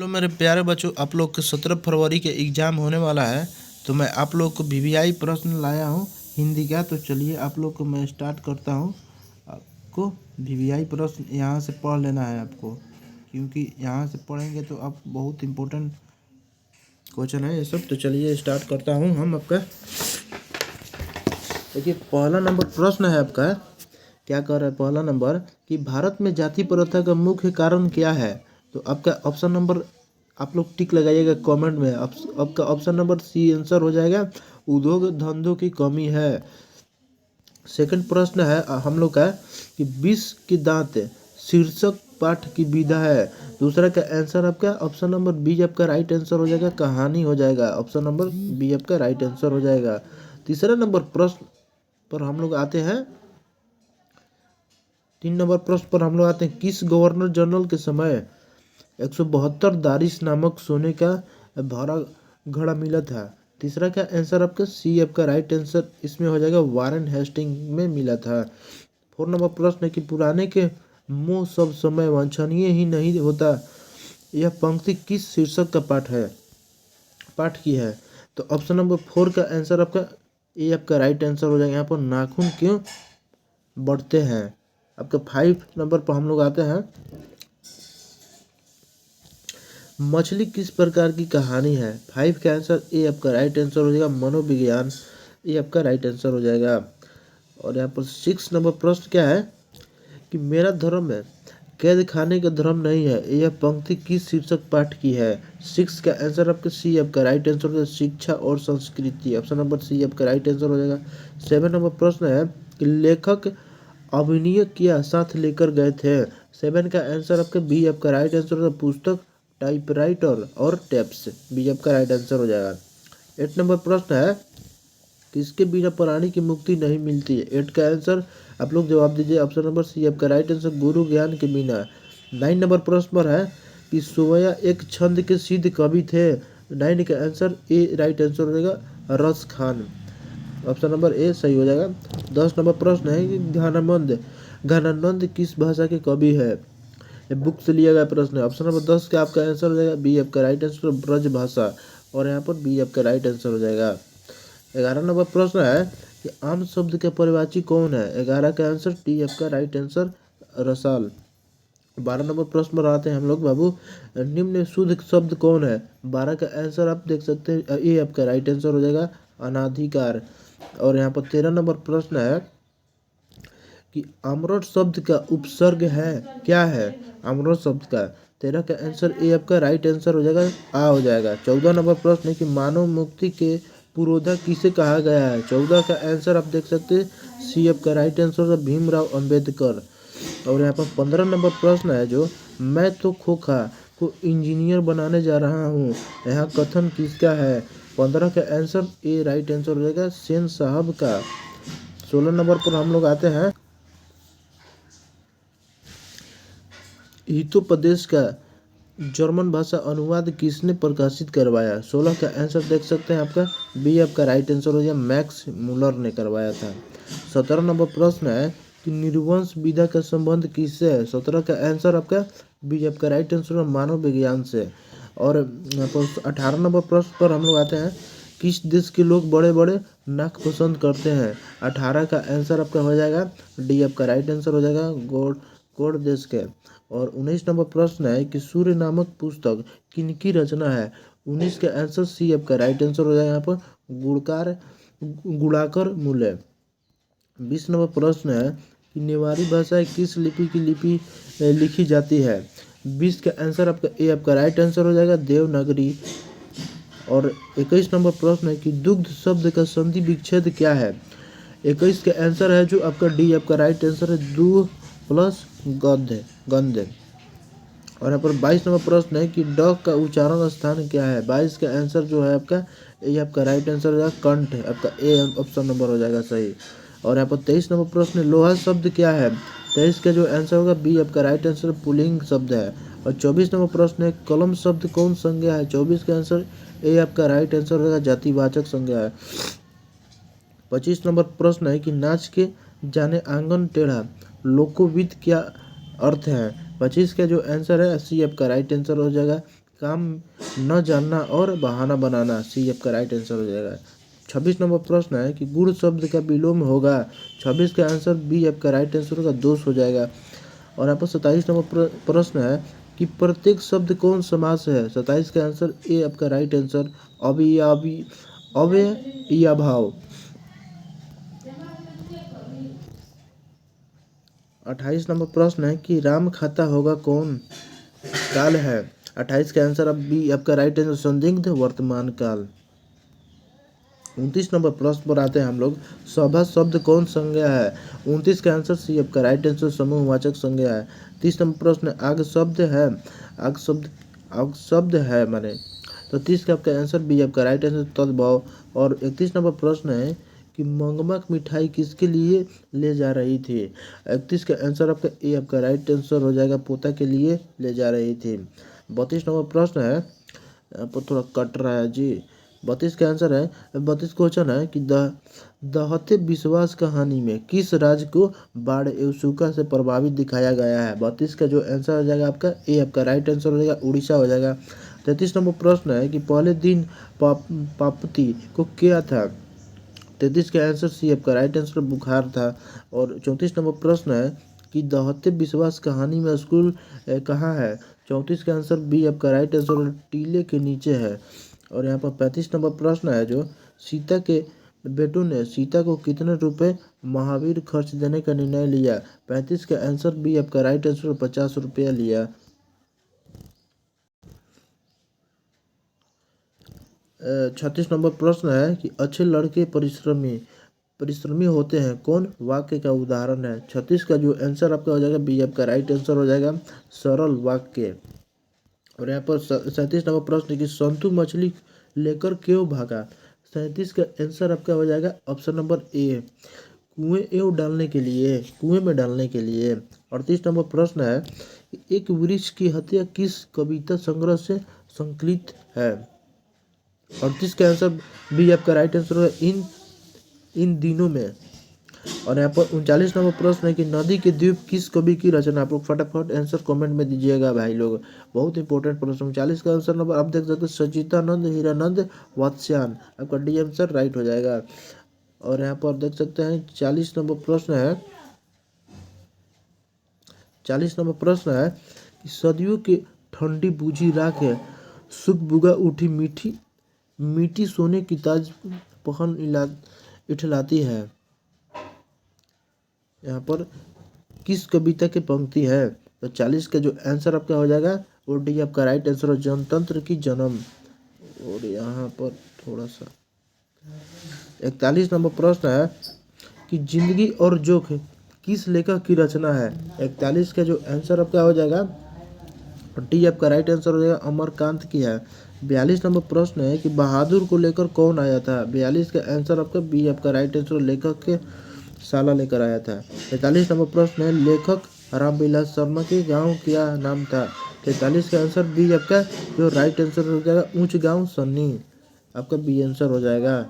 Hello मेरे प्यारे बच्चों, आप लोग के 17 फरवरी के एग्ज़ाम होने वाला है। तो मैं आप लोग को वीवीआई प्रश्न लाया हूँ हिंदी का। तो चलिए आप लोग को मैं स्टार्ट करता हूँ। आपको वीवीआई प्रश्न यहाँ से पढ़ लेना है आपको, क्योंकि यहाँ से पढ़ेंगे तो आप बहुत इम्पोर्टेंट क्वेश्चन है ये सब। तो चलिए स्टार्ट करता हूँ हम आपका। देखिए पहला नंबर प्रश्न है आपका, क्या कह रहा है पहला नंबर कि भारत में जाति प्रथा का मुख्य कारण क्या है। तो आपका ऑप्शन नंबर आप लोग टिक लगाइएगा कमेंट में। आपका ऑप्शन नंबर सी आंसर हो जाएगा, उद्योग धंधों की कमी है। सेकंड प्रश्न है हम लोग का कि विष के दांत शीर्षक पाठ की विधा है। दूसरा का आंसर आपका ऑप्शन नंबर बी आपका राइट आंसर हो जाएगा, कहानी हो जाएगा। ऑप्शन नंबर बी आपका राइट आंसर हो जाएगा। तीसरा नंबर प्रश्न पर हम लोग आते हैं। 3 नंबर प्रश्न पर हम लोग आते हैं, किस गवर्नर जनरल के समय 172 दारिश नामक सोने का भरा घड़ा मिला था। तीसरा का आंसर आपका सी आपका राइट आंसर इसमें हो जाएगा, वारेन हेस्टिंग में मिला था। 4 नंबर प्रश्न है कि पुराने के मुंह सब समय वांछनीय ही नहीं होता, यह पंक्ति किस शीर्षक का पाठ की है। तो ऑप्शन नंबर 4 का आंसर आपका ए आपका राइट आंसर हो जाएगा। यहाँ पर नाखून क्यों बढ़ते हैं। आपका 5 नंबर पर हम लोग आते हैं, मछली किस प्रकार की कहानी है। 5 का आंसर ए आपका राइट आंसर हो जाएगा, मनोविज्ञान। ये आपका राइट आंसर हो जाएगा। और यहाँ पर 6 नंबर प्रश्न क्या है कि मेरा धर्म है कैद खाने का धर्म नहीं है, यह पंक्ति किस शीर्षक पाठ की है। 6 का आंसर आपका सी आपका राइट आंसर हो जाएगा, शिक्षा और संस्कृति। ऑप्शन नंबर सी आपका राइट आंसर हो जाएगा। 7 नंबर प्रश्न है कि लेखक अभिनय किया साथ लेकर गए थे। 7 का आंसर आपका बी आपका राइट आंसर होगा, पुस्तक टाइपराइटर और टेप्स। बी आपका राइट आंसर हो जाएगा। 8 नंबर प्रश्न है किसके बिना प्राणी की मुक्ति नहीं मिलती है। 8 का आंसर आप लोग जवाब दीजिए। ऑप्शन नंबर सी आपका राइट आंसर, गुरु ज्ञान के बिना। 9 नंबर प्रश्न पर है कि सोया एक छंद के सिद्ध कवि थे। 9 का आंसर ए राइट आंसर हो जाएगा, रस खान। ऑप्शन नंबर ए सही हो जाएगा। 10 नंबर प्रश्न है कि घनानंद किस भाषा के कवि है। ये बुक से लिया गया प्रश्न है। ऑप्शन नंबर 10 का आपका आंसर हो जाएगा बी आपका राइट आंसर, ब्रज भाषा। और यहाँ पर बी आपका राइट आंसर हो जाएगा। 11 नंबर प्रश्न है कि आम शब्द के परिवाची कौन है। 11 का आंसर टी आपका राइट आंसर, रसाल। 12 नंबर प्रश्न पर आते हैं हम लोग बाबू, निम्न शुद्ध शब्द कौन है। 12 का आंसर आप देख सकते हैं ए आपका राइट आंसर हो जाएगा, अनाधिकार। और यहाँ पर 13 नंबर प्रश्न है कि आम्रट शब्द का उपसर्ग है क्या है। आम्रट शब्द का 13 का आंसर ए आपका राइट आंसर हो जाएगा, आ हो जाएगा। 14 नंबर प्रश्न है कि मानव मुक्ति के पुरोधा किसे कहा गया है। 14 का आंसर आप देख सकते हैं सी आपका राइट आंसर है, भीमराव अंबेडकर। और यहाँ पर 15 नंबर प्रश्न है जो, मैं तो खोखा को इंजीनियर बनाने जा रहा हूँ, यहाँ कथन किसका है। 15 का आंसर ए राइट आंसर हो जाएगा, सेन साहब का। 16 नंबर पर हम लोग आते हैं, हितोपदेश का जर्मन भाषा अनुवाद किसने प्रकाशित करवाया। 16 का आंसर देख सकते हैं आपका बी आपका राइट आंसर हो जाएगा, मैक्स मुलर ने करवाया था। 17 नंबर प्रश्न है कि निर्वंश विधा का संबंध किससे है। 17 का आंसर आपका बी आपका राइट आंसर है, मानव विज्ञान से। और 18 नंबर प्रश्न पर हम लोग आते हैं, किस देश के लोग बड़े बड़े नाक पसंद करते हैं। 18 का आंसर आपका हो जाएगा डी आपका राइट आंसर हो जाएगा, गोड देश के। और 19 नंबर प्रश्न है कि सूर्य नामक पुस्तक किनकी रचना है। 19 का आंसर सी आपका राइट आंसर हो जाएगा यहाँ पर गुड़ाकर मूल्य। 20 नंबर प्रश्न है कि नेवारी भाषा किस लिपि लिखी जाती है। 20 का आंसर आपका ए आपका राइट आंसर हो जाएगा, देवनागरी। और 21 नंबर प्रश्न है कि दुग्ध शब्द का संधि विच्छेद क्या है। 21 का आंसर है जो आपका डी आपका राइट आंसर है, दूह प्लस गंध। और यहाँ पर 22 नंबर प्रश्न है कि ड का उच्चारण स्थान क्या है। 22 का आंसर जो है आपका ये आपका राइट आंसर हो जाएगा, कंठ। आपका ए ऑप्शन नंबर हो जाएगा सही। और यहाँ पर 23 नंबर प्रश्न है, लोहा शब्द क्या है। 23 का जो आंसर होगा बी आपका राइट आंसर, पुल्लिंग शब्द है। और 24 नंबर प्रश्न है, कलम शब्द कौन संज्ञा है। 24 का आंसर ए आपका राइट आंसर होगा, जातिवाचक संज्ञा है। 25 नंबर प्रश्न है कि नाच के जाने आंगन टेढ़ा लोकोविद क्या अर्थ है। 25 का जो आंसर है सी आपका राइट आंसर हो जाएगा, काम न जानना और बहाना बनाना, सी आपका राइट आंसर हो जाएगा। 26 नंबर प्रश्न है कि गुण शब्द का विलोम होगा, 26 का आंसर बी आपका राइट आंसर होगा, दोष हो जाएगा। और यहाँ पर 27 नंबर प्रश्न है कि प्रत्येक शब्द कौन समास है, 27 का आंसर ए आपका राइट आंसर, अव्यय या भाव। 28 नंबर प्रश्न है कि राम खाता होगा कौन काल है, 28 का आंसर अब बी आपका राइट आंसर, संदिग्ध वर्तमान काल। 29 नंबर प्रश्न पर आते हैं हम लोग, सभा शब्द कौन संज्ञा है, 29 का आंसर सी आपका राइट आंसर, समूहवाचक संज्ञा है। 30 नंबर प्रश्न, आग शब्द है, आग शब्द है माने, तो 30 का आपका आंसर बी आपका राइट आंसर, तद्भव। और 31 नंबर प्रश्न है कि मंगमक मिठाई किसके लिए ले जा रही थी, 31 का आंसर आपका ए आपका राइट आंसर हो जाएगा, पोता के लिए ले जा रही थी। 32 नंबर प्रश्न है, यहाँ पर थोड़ा कट रहा है जी, 32 का आंसर है, 32 क्वेश्चन है कि दहते विश्वास कहानी में किस राज्य को बाढ़ एवं सूखा से प्रभावित दिखाया गया है, 32 का जो आंसर हो जाएगा आपका ए आपका राइट आंसर हो जाएगा, उड़ीसा हो जाएगा। 33 नंबर प्रश्न है कि पहले दिन पापती को क्या था, 33 का आंसर सी आपका राइट आंसर, बुखार था। और 34 नंबर प्रश्न है कि दहते विश्वास कहानी में स्कूल कहाँ है, 34 का आंसर बी आपका राइट आंसर, टीले के नीचे है। और यहाँ पर 35 नंबर प्रश्न है जो सीता के बेटों ने सीता को कितने रुपए महावीर खर्च देने का निर्णय लिया, 35 का आंसर बी आपका राइट आंसर, 50 रुपया लिया। 36 नंबर प्रश्न है कि अच्छे लड़के परिश्रमी होते हैं कौन, वाक्य का उदाहरण है, 36 का जो आंसर आपका हो जाएगा बी आपका राइट आंसर हो जाएगा, सरल वाक्य। और यहाँ पर 37 नंबर प्रश्न कि संतु मछली लेकर क्यों भागा, 37 का आंसर आपका हो जाएगा ऑप्शन नंबर ए, कुएं में डालने के लिए। 38 नंबर प्रश्न है एक वृक्ष की हत्या किस कविता संग्रह से संकलित है, 38 का आंसर बी आपका राइट आंसर है, इन दिनों में। और यहाँ पर 39 नंबर प्रश्न है कि नदी के द्वीप किस कवि की रचना, आप लोग फटाफट आंसर कमेंट में दीजिएगा भाई लोग, बहुत इंपॉर्टेंट प्रश्न। 39 का आंसर नंबर आप देख सकते हैं सचितानंद हीरानंद वात्स्यायन, आपका डी आंसर राइट हो जाएगा। और यहाँ पर देख सकते हैं 40 नंबर प्रश्न है, 40 नंबर प्रश्न है कि सदियों की ठंडी बूझी राख है, सुख बुगा उठी मीठी मीठी सोने की ताज पहन इठलाती है, यहाँ पर किस कविता की पंक्ति है, तो 40 का जो आंसर आपका हो जाएगा वो डी आपका राइट आंसर, जनतंत्र की जन्म। और यहाँ पर थोड़ा सा 41 नंबर प्रश्न है कि जिंदगी और जोख किस लेखक की रचना है, 41 का जो आंसर आपका हो जाएगा डी आपका राइट आंसर हो जाएगा, अमरकांत की है। 42 नंबर प्रश्न है कि बहादुर को लेकर कौन आया था, 42 का आंसर आपका बी आपका राइट आंसर, लेखक के साला लेकर आया था। 43 नंबर प्रश्न है लेखक रामविलास शर्मा के गांव क्या नाम था, 43 का आंसर बी आपका जो राइट आंसर हो जाएगा, ऊंच गांव सन्नी, आपका बी आंसर हो जाएगा।